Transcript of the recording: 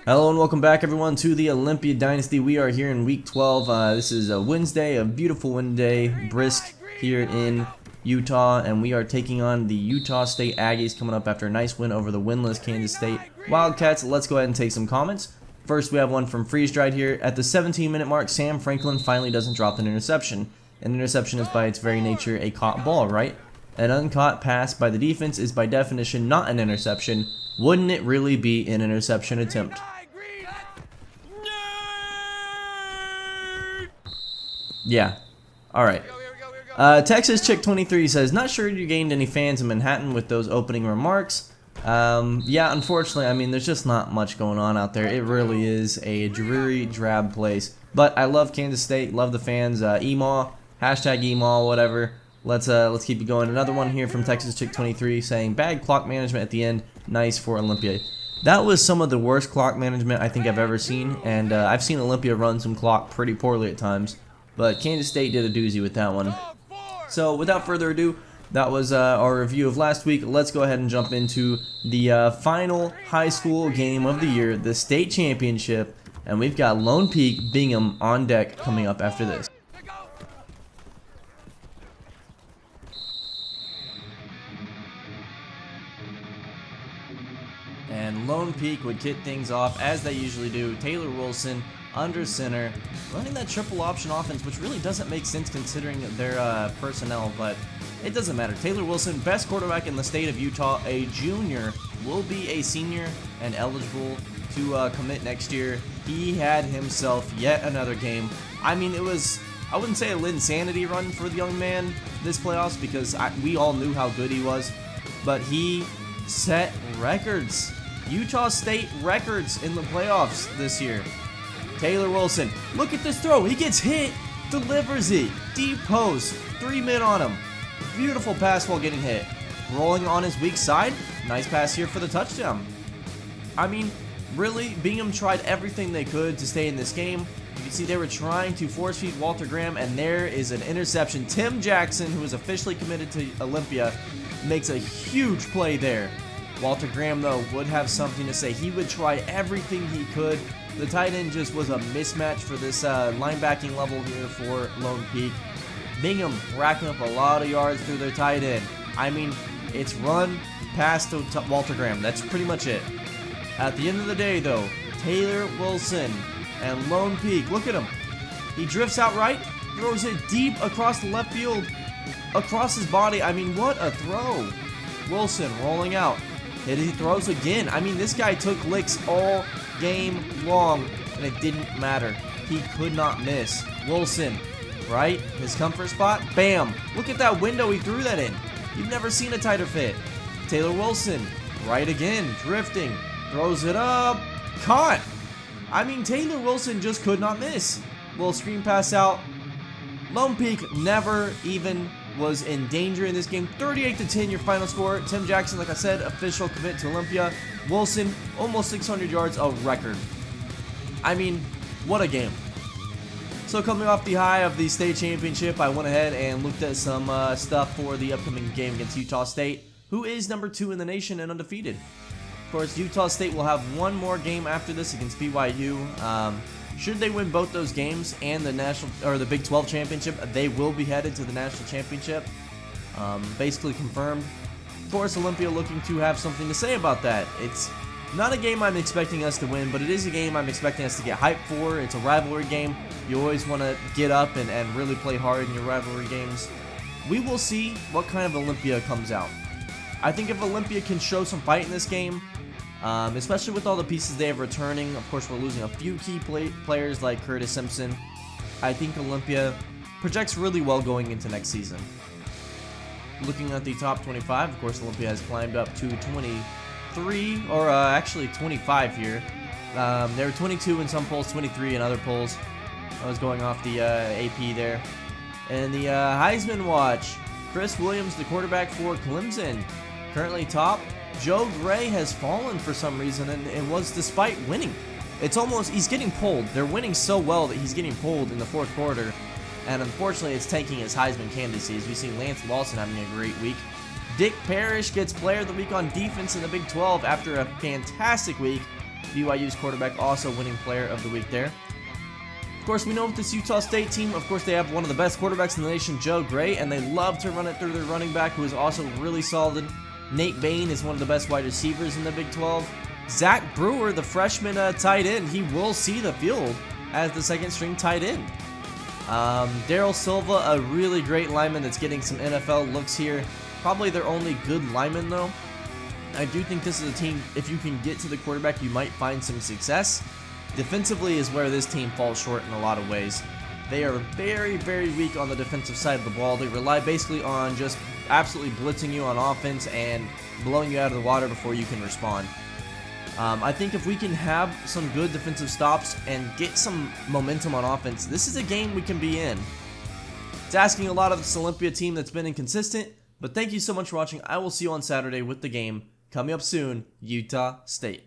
Hello and welcome back everyone to the Olympia Dynasty. We are here in week 12. This is a Wednesday, a beautiful Wednesday, brisk here in Utah, and we are taking on the Utah State Aggies coming up after a nice win over the winless Kansas State Wildcats. Let's go ahead and take some comments. First, we have one from Freeze Dried here. At the 17-minute mark, Sam Franklin finally doesn't drop an interception. An interception is by its very nature a caught ball, right? An uncaught pass by the defense is by definition not an interception. Wouldn't it really be an interception attempt? Yeah. Alright. Texas Chick 23 says, not sure you gained any fans in Manhattan with those opening remarks. Yeah, unfortunately, I mean, there's just not much going on out there. It really is a dreary, drab place. But I love Kansas State, love the fans. EMAW, hashtag EMAW, whatever. Let's keep it going. Another one here from Texas Chick 23 saying, bad clock management at the end. Nice for Olympia. That was some of the worst clock management I think I've ever seen. And I've seen Olympia run some clock pretty poorly at times. But Kansas State did a doozy with that one. So without further ado, that was our review of last week. Let's go ahead and jump into the final high school game of the year, the state championship. And we've got Lone Peak Bingham on deck coming up after this. And Lone Peak would kick things off as they usually do. Taylor Wilson under center, running that triple option offense, which really doesn't make sense considering their personnel, but it doesn't matter. Taylor Wilson, best quarterback in the state of Utah, a junior, will be a senior and eligible to commit next year. He had himself yet another game. I mean, it was, I wouldn't say a insanity run for the young man this playoffs because we all knew how good he was, but he set records. Utah State records in the playoffs this year. Taylor Wilson, look at this throw. He gets hit, delivers it. Deep post, 3 men on him. Beautiful pass while getting hit. Rolling on his weak side. Nice pass here for the touchdown. I mean, really, Bingham tried everything they could to stay in this game. You can see they were trying to force feed Walter Graham, and there is an interception. Tim Jackson, who is officially committed to Olympia, makes a huge play there. Walter Graham, though, would have something to say. He would try everything he could. The tight end just was a mismatch for this linebacking level here for Lone Peak. Bingham racking up a lot of yards through their tight end. I mean, it's run, pass to Walter Graham. That's pretty much it. At the end of the day, though, Taylor Wilson and Lone Peak, look at him. He drifts out right, throws it deep across the left field, across his body. I mean, what a throw. Wilson rolling out. He throws again. I mean, this guy took licks all game long, and it didn't matter. He could not miss. Wilson, right? His comfort spot. Bam. Look at that window he threw that in. You've never seen a tighter fit. Taylor Wilson, right again, drifting. Throws it up. Caught. I mean, Taylor Wilson just could not miss. Little screen pass out. Lone Peak never even was in danger in this game. 38-10 your final score. Tim Jackson, like I said, official commit to Olympia. Wilson, almost 600 yards, a record. I mean, what a game. So coming off the high of the state championship, I went ahead and looked at some stuff for the upcoming game against Utah State, who is number 2 in the nation and undefeated. Of course, Utah State will have one more game after this against BYU. Should they win both those games and the Big 12 championship, they will be headed to the national championship. Basically confirmed. Of course, Olympia looking to have something to say about that. It's not a game I'm expecting us to win, but it is a game I'm expecting us to get hyped for. It's a rivalry game. You always want to get up and really play hard in your rivalry games. We will see what kind of Olympia comes out. I think if Olympia can show some fight in this game, especially with all the pieces they have returning. Of course, we're losing a few key players like Curtis Simpson. I think Olympia projects really well going into next season. Looking at the top 25, of course, Olympia has climbed up to 23, or actually 25 here. They were 22 in some polls, 23 in other polls. I was going off the AP there. And the Heisman watch, Chris Williams, the quarterback for Clemson, currently top. Joe Gray has fallen for some reason and was despite winning. It's almost, he's getting pulled. They're winning so well that he's getting pulled in the fourth quarter. And unfortunately, it's tanking his Heisman candidacy. As we've seen Lance Lawson having a great week. Dick Parrish gets Player of the Week on defense in the Big 12 after a fantastic week. BYU's quarterback also winning player of the week there. Of course, we know with this Utah State team, of course, they have one of the best quarterbacks in the nation, Joe Gray, and they love to run it through their running back, who is also really solid. Nate Bain is one of the best wide receivers in the Big 12. Zach Brewer, the freshman tight end, he will see the field as the second string tight end. Daryl Silva, a really great lineman that's getting some NFL looks here. Probably their only good lineman, though. I do think this is a team, if you can get to the quarterback, you might find some success. Defensively is where this team falls short in a lot of ways. They are very, very weak on the defensive side of the ball. They rely basically on just absolutely blitzing you on offense and blowing you out of the water before you can respond. I think if we can have some good defensive stops and get some momentum on offense, this is a game we can be in. It's asking a lot of this Olympia team that's been inconsistent, but thank you so much for watching. I will see you on Saturday with the game coming up soon, Utah State.